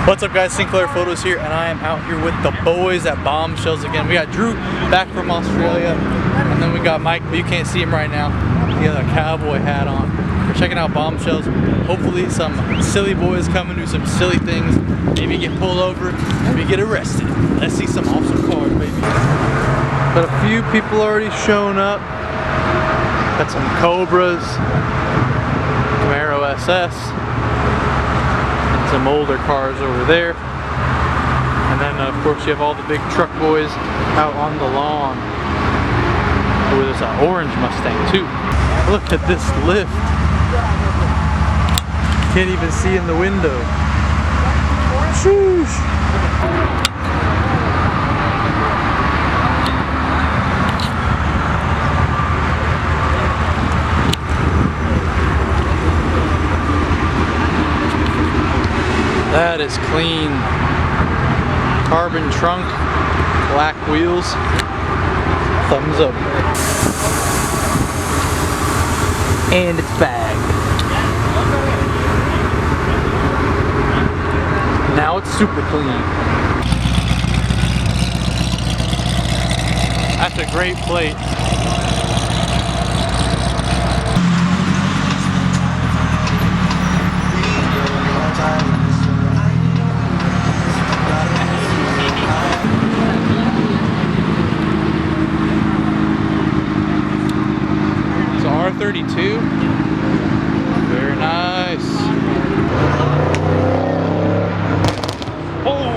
What's up guys, Sinclair Photos here, and I am out here with the boys at Bombshells again. We got Drew back from Australia, and then we got Mike, but you can't see him right now. He has a cowboy hat on. We're checking out Bombshells. Hopefully some silly boys come and do some silly things. Maybe get pulled over, maybe get arrested. Let's see some awesome cars, baby. But a few people already shown up. Got some Cobras, Camaro SS. Some older cars over there, and then of course you have all the big truck boys out on the lawn. Oh, there's an orange Mustang too. Look at this lift. Can't even see in the window. Sheesh. That is clean. Carbon trunk, black wheels. Thumbs up. And it's bagged. Now it's super clean. That's a great plate. R32. Very nice. Oh,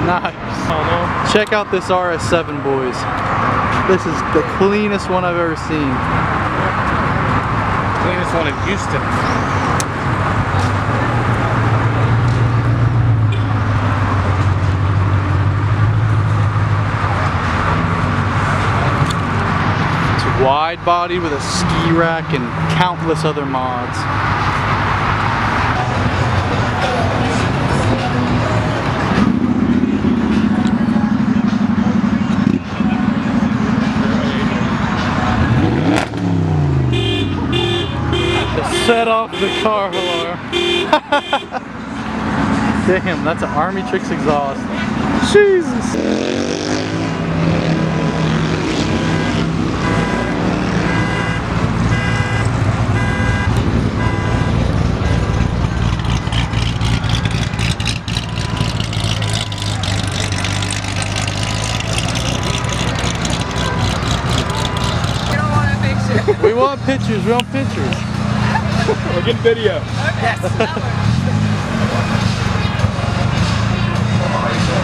nice. Check out this RS7, boys. This is the cleanest one I've ever seen. Cleanest one in Houston. Wide body with a ski rack and countless other mods. To set off the car alarm. Damn, that's an Army Tricks exhaust. Jesus. We want pictures, we want pictures. We're getting video. Yes.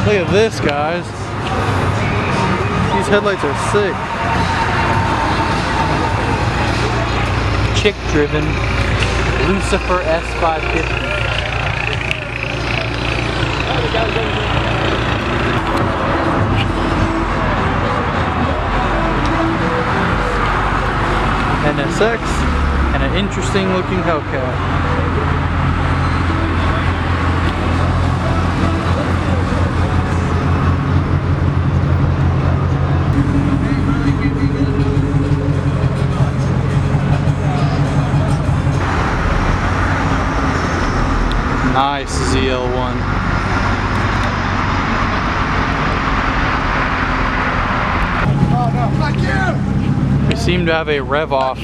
Look at this, guys. These headlights are sick. Chick driven Lucifer S550. NSX, and an interesting looking Hellcat. Nice ZL1. We seem to have a rev off.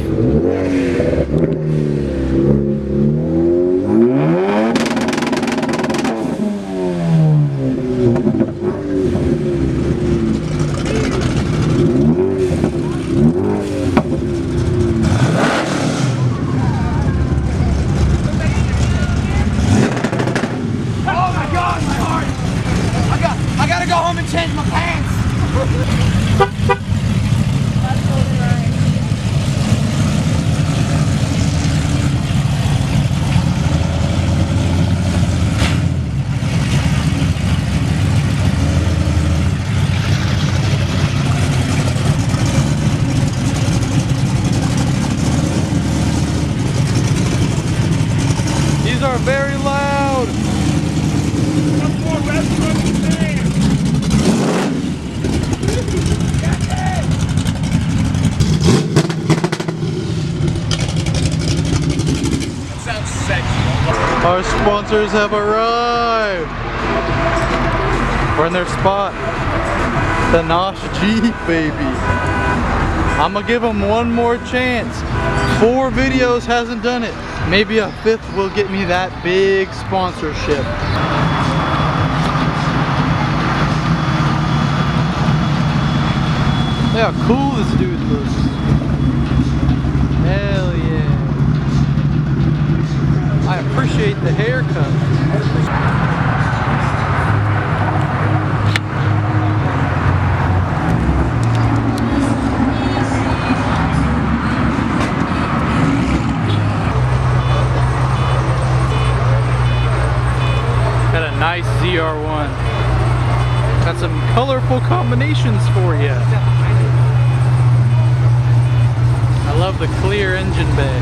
I gotta go home and change my pants. These are very loud. Our sponsors have arrived. We're in their spot. The Nosh Jeep, baby. I'm gonna give them one more chance. 4 videos hasn't done it. Maybe a 5th will get me that big sponsorship. Look how cool this dude looks. Hell yeah. I appreciate the haircut. Got a nice ZR1. Got some colorful combinations for you. I love the clear engine bay.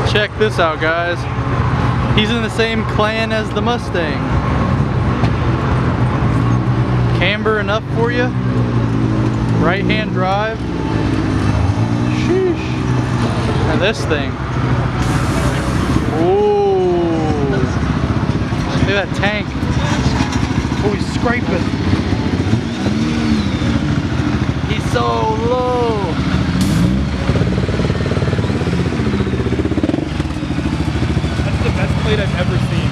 Check this out, guys. He's in the same clan as the Mustang. Camber enough for you. Right hand drive. Sheesh. And this thing. Ooh. Look at that tank. Oh, he's scraping. He's so low. That's the best plate I've ever seen.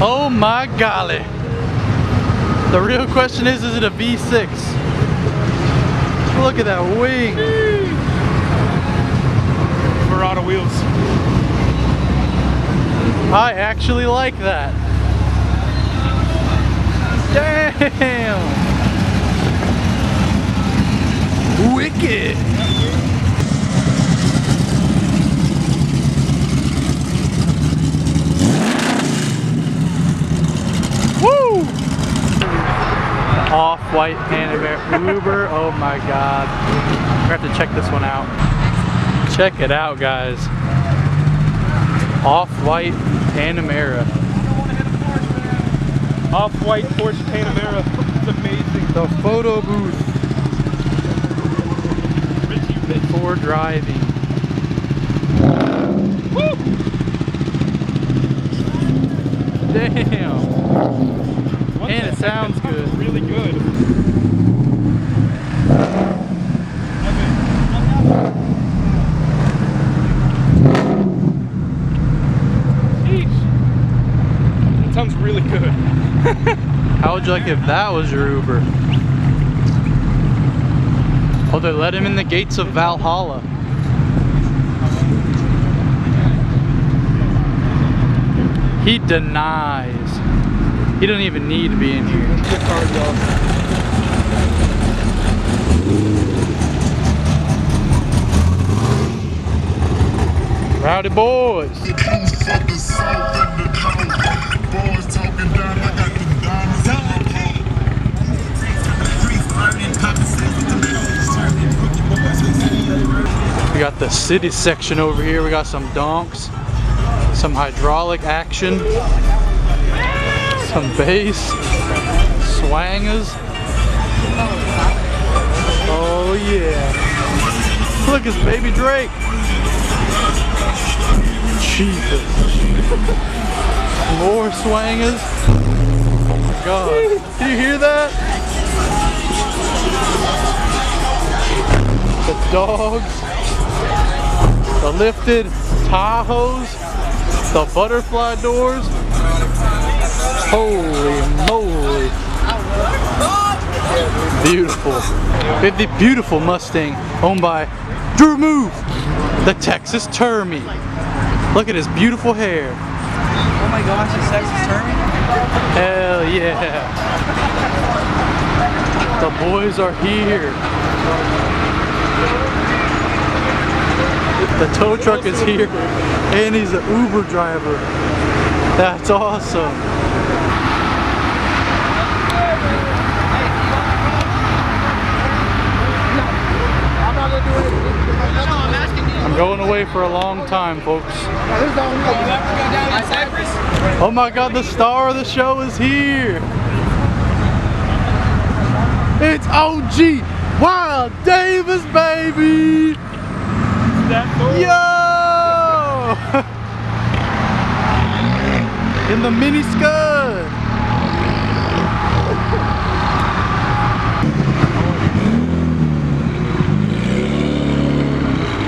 Oh my golly. The real question is it a V6? Look at that wing. Verada wheels. I actually like that. Damn. Wicked. Woo! Off-white Panamera Uber. Oh my god. We're gonna have to check this one out. Check it out, guys. Off-white Panamera. Off-white Porsche Panamera. It's amazing. The photo booth. Before driving. Woo! Damn. And it sounds good. Really good. That sounds really good. How would you like if that was your Uber? Oh, they let him in the gates of Valhalla. He denies. He doesn't even need to be in here. Rowdy boys. We got the city section over here. We got some donks, some hydraulic action, some bass, swangers. Oh yeah. Look, it's Baby Drake. Jesus. More swangers. Oh my god. Did you hear that? The dogs. The lifted Tahoes. The butterfly doors. Holy moly. Beautiful. We have the beautiful Mustang owned by Drew Move, the Texas Termy. Look at his beautiful hair. Oh my gosh, the Texas Termy? Hell yeah. The boys are here. The tow truck is here, and he's an Uber driver. That's awesome. I'm going away for a long time, folks. Oh my god, the star of the show is here. It's OG Wild Davis, baby! That door. Yo! In the mini Scud!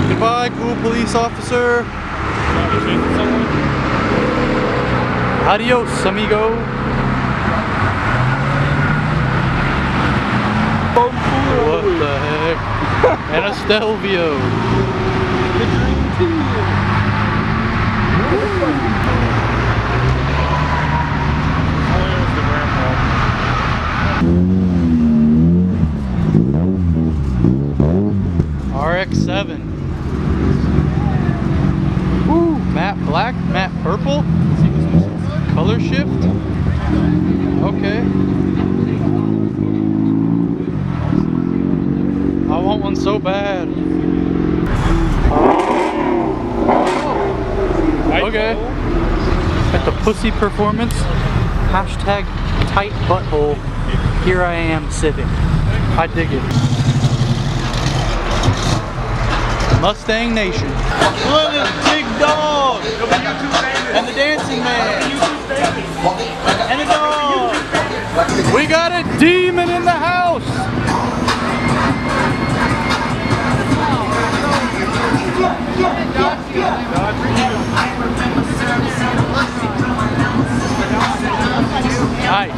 Goodbye, cool police officer. Adios, amigo. What the heck? And a Stelvio. The dream team. RX-7. Woo, matte black, matte purple. Color shift. Okay. I want one so bad. Okay. At the pussy performance. Hashtag tight butthole. Here I am sitting. I dig it. Mustang Nation. Look at this big dog. And the dancing man. And the dog. We got a demon in the house. Nice.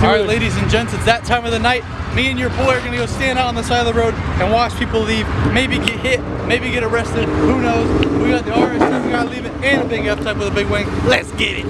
Alright, ladies and gents, it's that time of the night. Me and your boy are gonna go stand out on the side of the road and watch people leave. Maybe get hit, maybe get arrested, who knows. We got the RS7, we gotta leave it, and a big F-Type with a big wing. Let's get it.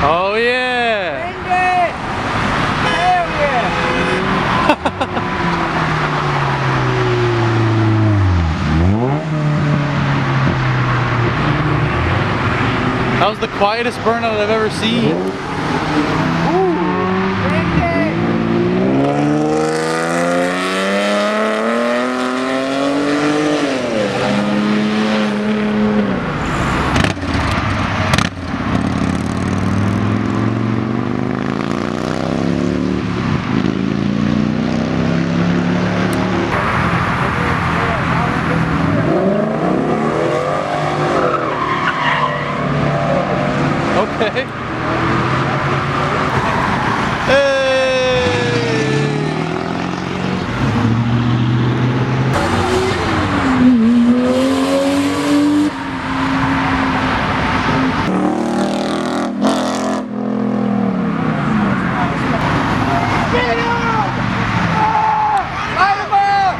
Oh yeah! Bring it! Hell yeah! That was the quietest burnout I've ever seen. Bring it! Okay. Hey! Get up! Light him up!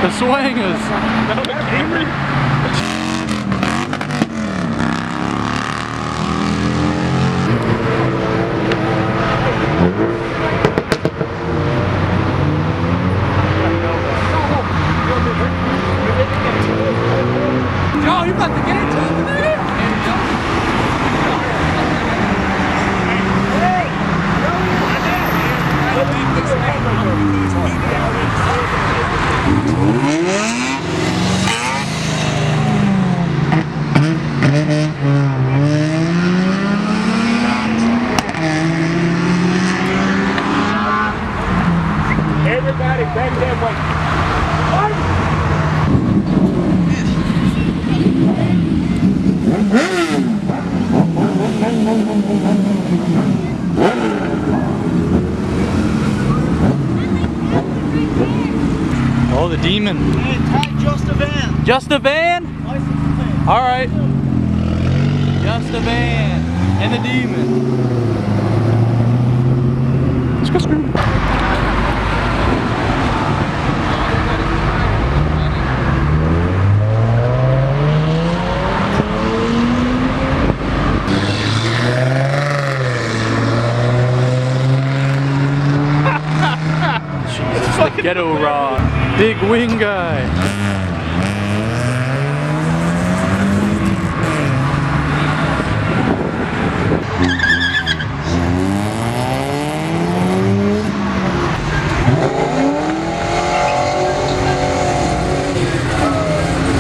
The swingers. Oh, the Demon. Hey, tag just a van. Just a van? License plate. All right. Just a van and the Demon. Let's go scream. Jesus, the ghetto rod. Big wing guy.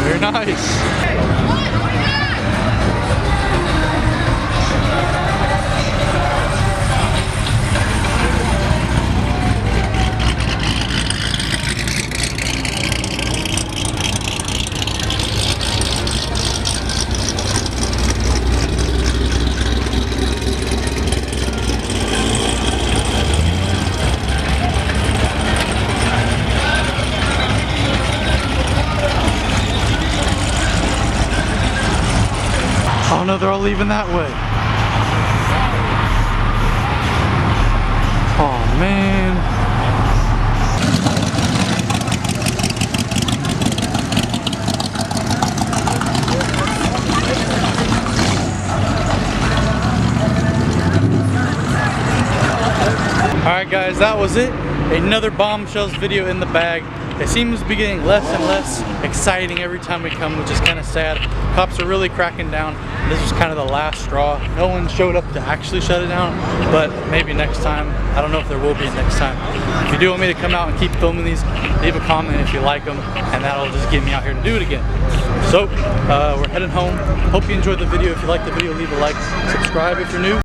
Very nice. Oh no, they're all leaving that way. Oh man. Alright guys, that was it. Another Bombshells video in the bag. It seems to be getting less and less exciting every time we come, which is kind of sad. Cops are really cracking down. This was kind of the last straw. No one showed up to actually shut it down, but maybe next time. I don't know if there will be next time. If you do want me to come out and keep filming these, leave a comment if you like them, and that'll just get me out here to do it again. So, we're heading home. Hope you enjoyed the video. If you liked the video, leave a like. Subscribe if you're new.